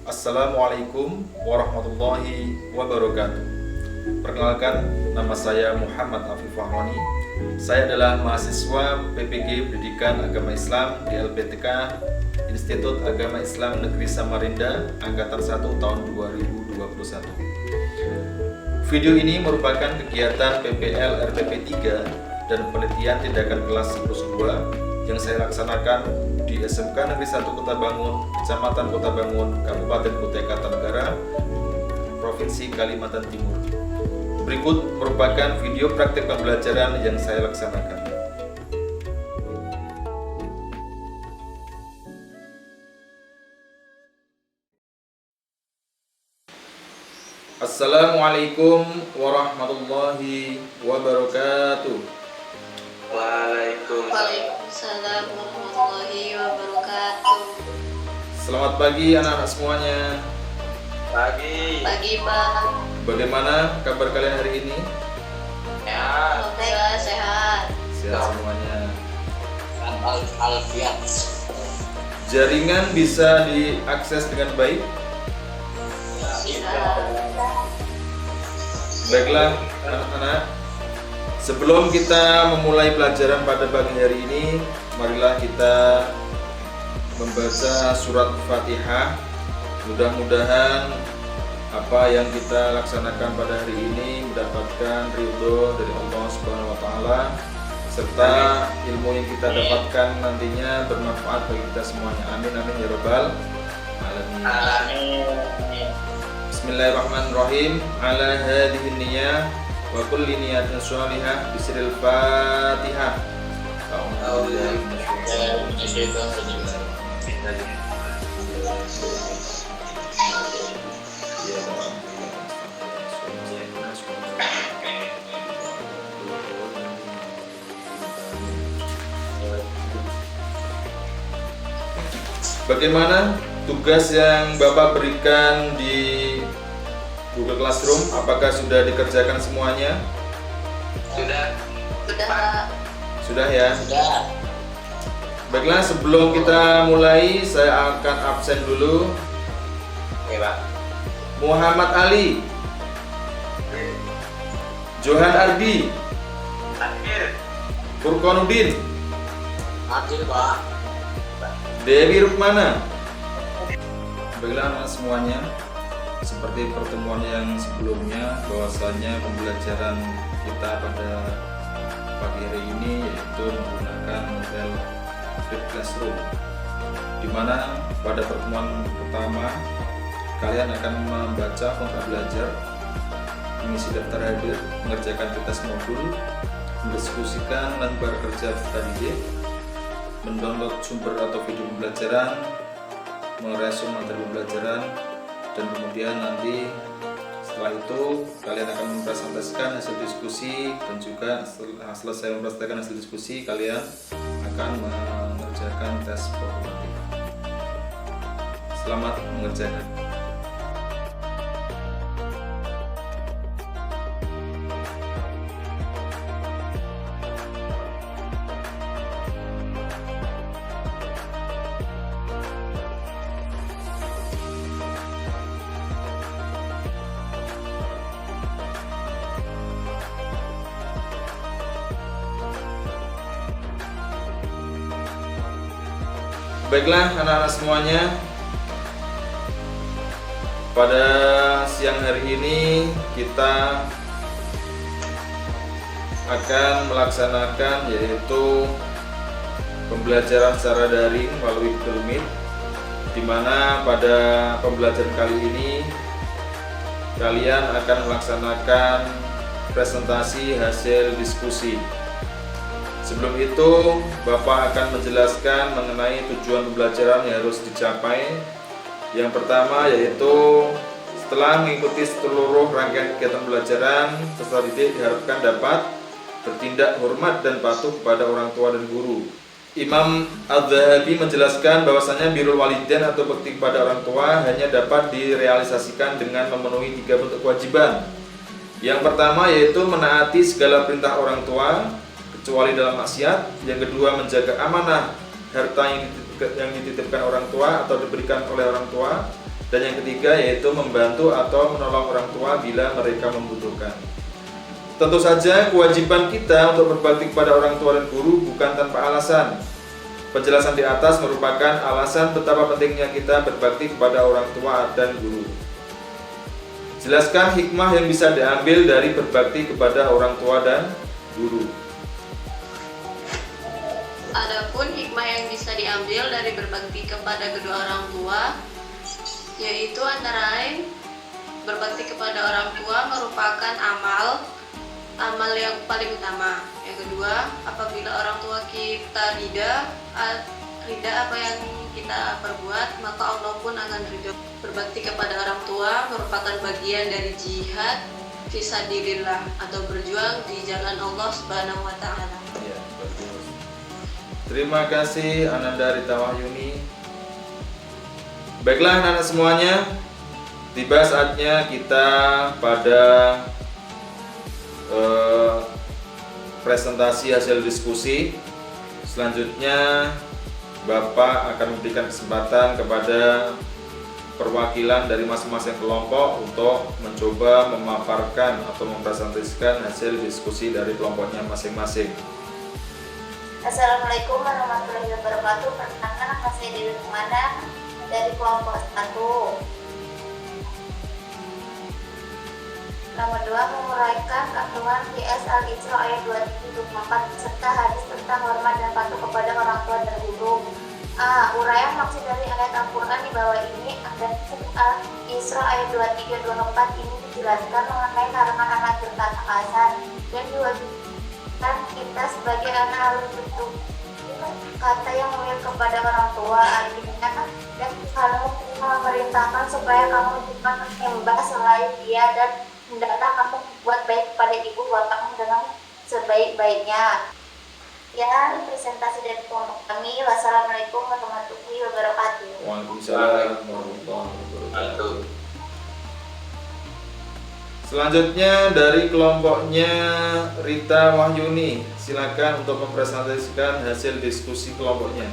Assalamualaikum warahmatullahi wabarakatuh. Perkenalkan, nama saya Muhammad Afif Fahoni. Saya adalah mahasiswa PPG Pendidikan Agama Islam di LPTK Institut Agama Islam Negeri Samarinda Angkatan 1 tahun 2021. Video ini merupakan kegiatan PPL RPP 3 dan penelitian tindakan kelas siklus 2 yang saya laksanakan di SMK Negeri 1 Kota Bangun, Kecamatan Kota Bangun, Kabupaten Kutai Kartanegara, Provinsi Kalimantan Timur. Berikut merupakan video praktik pembelajaran yang saya laksanakan. Assalamualaikum warahmatullahi wabarakatuh. Waalaikumsalam warahmatullahi wabarakatuh. Selamat pagi anak-anak semuanya. Pagi. Pagi Pak. Bagaimana kabar kalian hari ini? Ya. Alhamdulillah sehat. Sehat semuanya. Alfiat. Jaringan bisa diakses dengan baik? Bisa. Baiklah anak-anak, sebelum kita memulai pelajaran pada pagi hari ini, marilah kita membaca surat Fatihah. Mudah-mudahan apa yang kita laksanakan pada hari ini mendapatkan ridho dari Allah Subhanahu wa taala, serta ilmu yang kita dapatkan nantinya bermanfaat bagi kita semuanya. Amin amin ya rabbal alamin. Amin. Bismillahirrahmanirrahim. Ala hadhihi niyyah wa kulli niyatin shalihah bisril Fatihah. Bagaimana tugas yang Bapak berikan di Google Classroom? Apakah sudah dikerjakan semuanya? Sudah. Sudah. Sudah ya? Sudah. Baiklah, sebelum kita mulai saya akan absen dulu. Oke, Pak. Muhammad Ali, Johan Ardi, Akhir. Furqanuddin, Akhir, Pak. Dewi Rukmana. Baiklah anak semuanya, seperti pertemuan yang sebelumnya, bahwasanya pembelajaran kita pada pagi hari ini yaitu menggunakan model flip classroom, di mana pada pertemuan pertama kalian akan membaca kontrak belajar, mengisi daftar hadir, mengerjakan tugas modul, mendiskusikan lembar kerja peserta didik, mendownload sumber atau video pembelajaran, meresum materi pembelajaran, dan kemudian nanti setelah itu kalian akan mempresentasikan hasil diskusi, dan juga setelah selesai mempresentasikan hasil diskusi kalian akan mengerjakan tes formatif. Selamat mengerjakan. Baiklah anak-anak semuanya, pada siang hari ini kita akan melaksanakan yaitu pembelajaran secara daring melalui Google Meet, di mana pada pembelajaran kali ini kalian akan melaksanakan presentasi hasil diskusi. Sebelum itu, Bapak akan menjelaskan mengenai tujuan pembelajaran yang harus dicapai. Yang pertama yaitu setelah mengikuti seluruh rangkaian kegiatan pembelajaran, peserta didik diharapkan dapat bertindak hormat dan patuh kepada orang tua dan guru. Imam Adz-Dzahabi menjelaskan bahwasanya birrul walidain atau bakti kepada orang tua hanya dapat direalisasikan dengan memenuhi 3 bentuk kewajiban. Yang pertama yaitu menaati segala perintah orang tua kecuali dalam maksiat. Yang kedua, menjaga amanah harta yang dititipkan orang tua atau diberikan oleh orang tua. Dan yang ketiga yaitu membantu atau menolong orang tua bila mereka membutuhkan. Tentu saja kewajiban kita untuk berbakti kepada orang tua dan guru bukan tanpa alasan. Penjelasan di atas merupakan alasan betapa pentingnya kita berbakti kepada orang tua dan guru. Jelaskan hikmah yang bisa diambil dari berbakti kepada orang tua dan guru. Adapun hikmah yang bisa diambil dari berbakti kepada kedua orang tua, yaitu antara lain berbakti kepada orang tua merupakan amal yang paling utama. Yang kedua, apabila orang tua kita ridha apa yang kita perbuat, maka Allah pun akan ridha. Berbakti kepada orang tua merupakan bagian dari jihad fisabilillah atau berjuang di jalan Allah Subhanahu wa taala. Ya, bagus. Terima kasih Ananda Rita Wahyuni. Baiklah anak-anak semuanya, tiba saatnya kita pada presentasi hasil diskusi. Selanjutnya Bapak akan memberikan kesempatan kepada perwakilan dari masing-masing kelompok untuk mencoba memaparkan atau mempresentasikan hasil diskusi dari kelompoknya masing-masing. Assalamualaikum warahmatullahi wabarakatuh. Perkenalkan, nama saya Dewi Rumana dari kelompok 1. Nomor 2, menguraikan kandungan QS Al-Isra ayat 23-24 serta hadis tentang hormat dan patuh kepada orang tua dan guru. A. Uraian maksud dari ayat Al-Quran di bawah ini. Ada Al-Isra ayat 23-24 ini dijelaskan mengenai larangan anak berkata kasar dan diwajibkan kita sebagai anak harus bentuk kata yang mulia kepada orang tua. Artinya, dan kalau memerintahkan supaya kamu jangan menyembah selain dia, dan hendaklah kamu buat baik kepada ibu bapakmu dengan sebaik-baiknya. Ya, presentasi dari kelompok kami. Wassalamualaikum warahmatullahi wabarakatuh. Waalaikumsalam warahmatullahi wabarakatuh. Selanjutnya dari kelompoknya Rita Wahyuni, silakan untuk mempresentasikan hasil diskusi kelompoknya.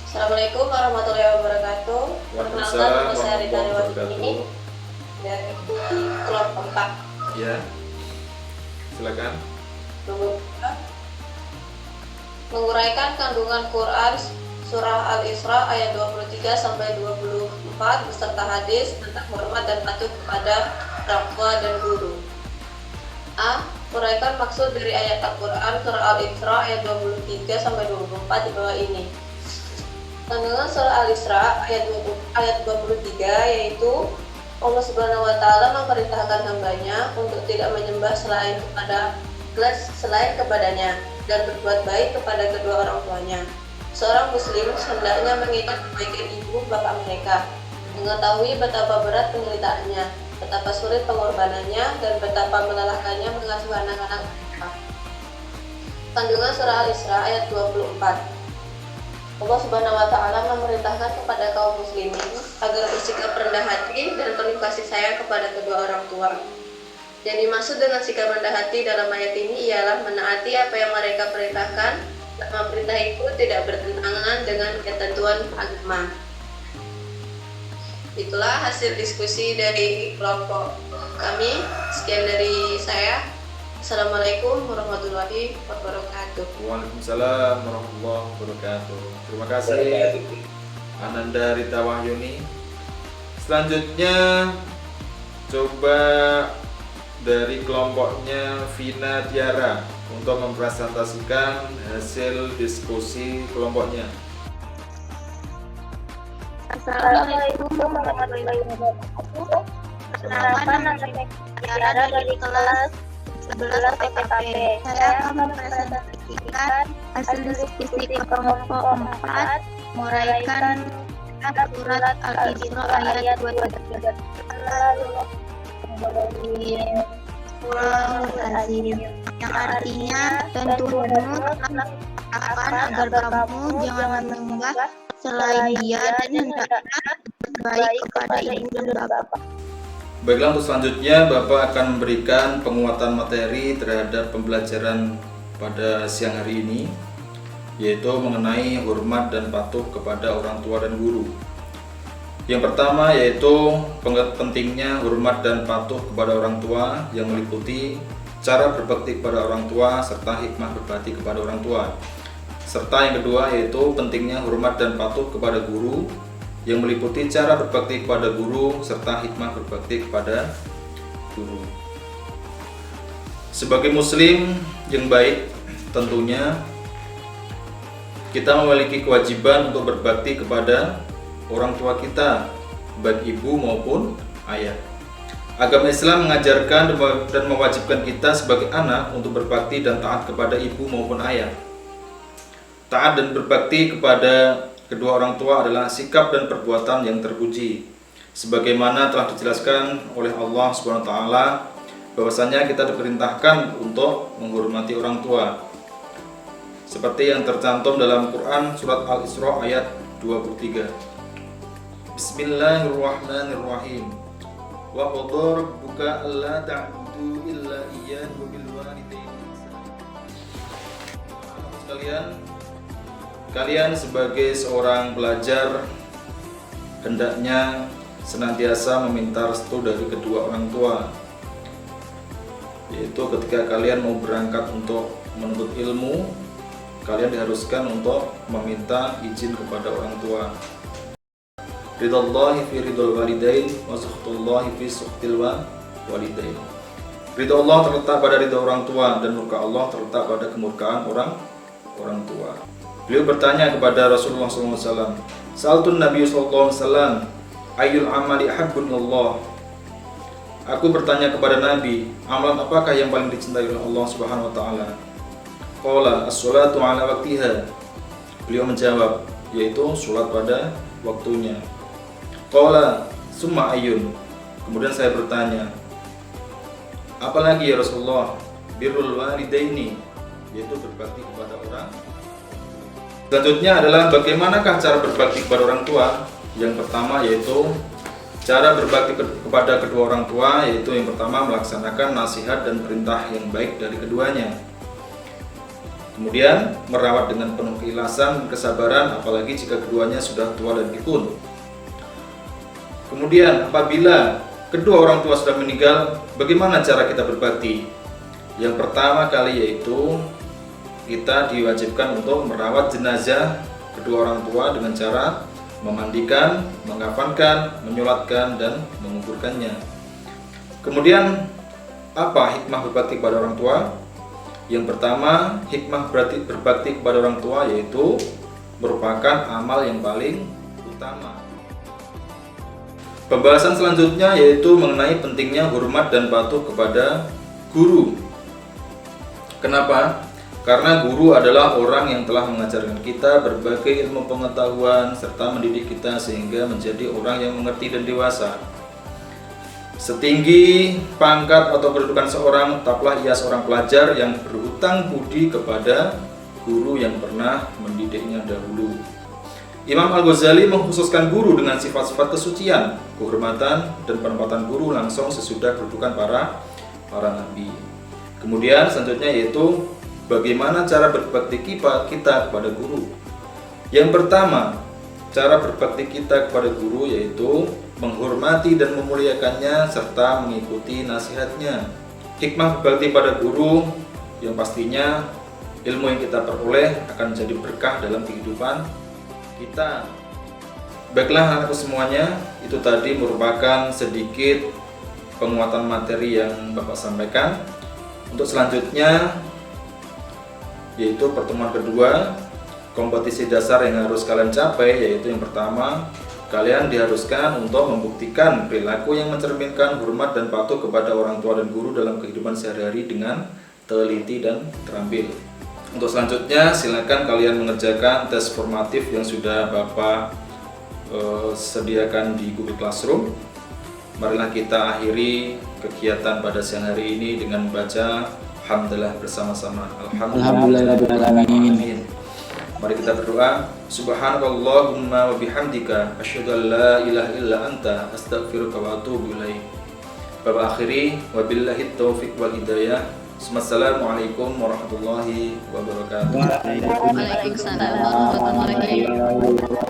Assalamualaikum warahmatullahi wabarakatuh. Perkenalkan, nama saya Rita Wahyuni dari kelompok 4. Ya, silakan. Menguraikan kandungan Quran surah Al-Isra ayat 23 sampai 24 beserta hadis tentang hormat dan patuh kepada orang tua dan guru. A. Uraikan maksud dari ayat Al-Quran surah Al-Isra ayat 23 sampai 24 di bawah ini. Kandungan surah Al-Isra ayat 23 yaitu Allah Subhanahu wa taala memerintahkan hambanya untuk tidak menyembah selain kepadanya dan berbuat baik kepada kedua orang tuanya. Seorang muslim hendaknya mengingat kebaikan ibu bapak mereka, mengetahui betapa berat penderitaannya, betapa sulit pengorbanannya, dan betapa melelahkannya mengasuh anak-anak mereka. Kandungan surah Al-Isra ayat 24. Allah Subhanahu wa taala memerintahkan kepada kaum muslimin agar bersikap rendah hati dan penuh kasih sayang kepada kedua orang tua. Yang dimaksud dengan sikap rendah hati dalam ayat ini ialah menaati apa yang mereka perintahkan, selama perintah itu tidak bertentangan dengan ketentuan agama. Itulah hasil diskusi dari kelompok kami. Sekian dari saya. Assalamualaikum warahmatullahi wabarakatuh. Waalaikumsalam warahmatullahi wabarakatuh. Terima kasih Ananda Rita Wahyuni. Selanjutnya coba dari kelompoknya Vina Tiara untuk mempresentasikan hasil diskusi kelompoknya. Assalamualaikum warahmatullahi wabarakatuh. Perkenalkan, nama saya Tiara dari kelas 11 PKP. Saya akan mempresentasikan hasil diskusi kelompok 4 menguraikan surat Al-Isra ayat 23. Yang artinya, dan Tuhanmu akan agar kamu jangan menyembah selain dia, dan hendaklah baik kepada ibu dan bapak. Baiklah, untuk selanjutnya Bapak akan memberikan penguatan materi terhadap pembelajaran pada siang hari ini, yaitu mengenai hormat dan patuh kepada orang tua dan guru. Yang pertama yaitu pentingnya hormat dan patuh kepada orang tua yang meliputi cara berbakti kepada orang tua serta hikmah berbakti kepada orang tua. Serta yang kedua yaitu pentingnya hormat dan patuh kepada guru yang meliputi cara berbakti kepada guru serta hikmah berbakti kepada guru. Sebagai muslim yang baik, tentunya kita memiliki kewajiban untuk berbakti kepada orang tua kita, baik ibu maupun ayah. Agama Islam mengajarkan dan mewajibkan kita sebagai anak untuk berbakti dan taat kepada ibu maupun ayah. Taat dan berbakti kepada kedua orang tua adalah sikap dan perbuatan yang terpuji, sebagaimana telah dijelaskan oleh Allah SWT bahwasanya kita diperintahkan untuk menghormati orang tua, seperti yang tercantum dalam Quran surat Al-Isra ayat 23. Bismillahirrahmanirrahim. Wa qadara rabbuka alla ta'budu illa iyyahu wa bil walidayni ihsana. Kalian sebagai seorang pelajar hendaknya senantiasa meminta restu dari kedua orang tua, yaitu ketika kalian mau berangkat untuk menuntut ilmu, kalian diharuskan untuk meminta izin kepada orang tua. Ridallahi fi ridal walidain wa sukhtullahi fi sukhtil walidain. Ridha Allah terletak pada ridha orang tua dan murka Allah terletak pada kemurkaan orang tua. Beliau bertanya kepada Rasulullah SAW, Sa'altun Nabi SAW, ayyul amali ahabbun ilallah. Aku bertanya kepada Nabi, amalan apakah yang paling dicintai oleh Allah Subhanahu wa taala? Qala as-salatu ala waqtiha. Beliau menjawab, yaitu salat pada waktunya. Qala summa ayyun. Kemudian saya bertanya, apalagi ya Rasulullah? Birrul walidaini, yaitu berbakti kepada orang. Selanjutnya adalah bagaimanakah cara berbakti kepada orang tua? Yang pertama yaitu cara berbakti kepada kedua orang tua, yaitu yang pertama melaksanakan nasihat dan perintah yang baik dari keduanya. Kemudian merawat dengan penuh keikhlasan dan kesabaran, apalagi jika keduanya sudah tua dan pikun. Kemudian apabila kedua orang tua sudah meninggal, bagaimana cara kita berbakti? Yang pertama kali yaitu kita diwajibkan untuk merawat jenazah kedua orang tua dengan cara memandikan, mengkafankan, menyolatkan, dan menguburkannya. Kemudian apa hikmah berbakti kepada orang tua? Yang pertama, hikmah berbakti kepada orang tua yaitu merupakan amal yang paling utama. Pembahasan selanjutnya yaitu mengenai pentingnya hormat dan patuh kepada guru. Kenapa? Karena guru adalah orang yang telah mengajarkan kita berbagai ilmu pengetahuan serta mendidik kita sehingga menjadi orang yang mengerti dan dewasa. Setinggi pangkat atau kedudukan seorang, tetaplah ia seorang pelajar yang berhutang budi kepada guru yang pernah mendidiknya dahulu. Imam Al-Ghazali mengkhususkan guru dengan sifat-sifat kesucian, kehormatan, dan penempatan guru langsung sesudah kedudukan para nabi. Kemudian selanjutnya yaitu bagaimana cara berbakti kita kepada guru. Yang pertama, cara berbakti kita kepada guru yaitu menghormati dan memuliakannya serta mengikuti nasihatnya. Hikmah berbakti pada guru yang pastinya ilmu yang kita peroleh akan menjadi berkah dalam kehidupan kita. Baiklah anakku semuanya, itu tadi merupakan sedikit penguatan materi yang Bapak sampaikan. Untuk selanjutnya yaitu pertemuan kedua, kompetisi dasar yang harus kalian capai, yaitu yang pertama, kalian diharuskan untuk membuktikan perilaku yang mencerminkan hormat dan patuh kepada orang tua dan guru dalam kehidupan sehari-hari dengan teliti dan terampil. Untuk selanjutnya, silakan kalian mengerjakan tes formatif yang sudah Bapak sediakan di Google Classroom. Marilah kita akhiri kegiatan pada siang hari ini dengan membaca Alhamdulillah bersama-sama. Alhamdulillahirrahmanirrahim. Mari kita berdoa. Subhanakallahumma wa bihamdika asyhadu an la ilaha illa anta astaghfiruka wa atubu ilaik. Bapak akhiri wabillahi taufiq wal hidayah. Assalamualaikum warahmatullahi wabarakatuh. Waalaikumsalam warahmatullahi wabarakatuh.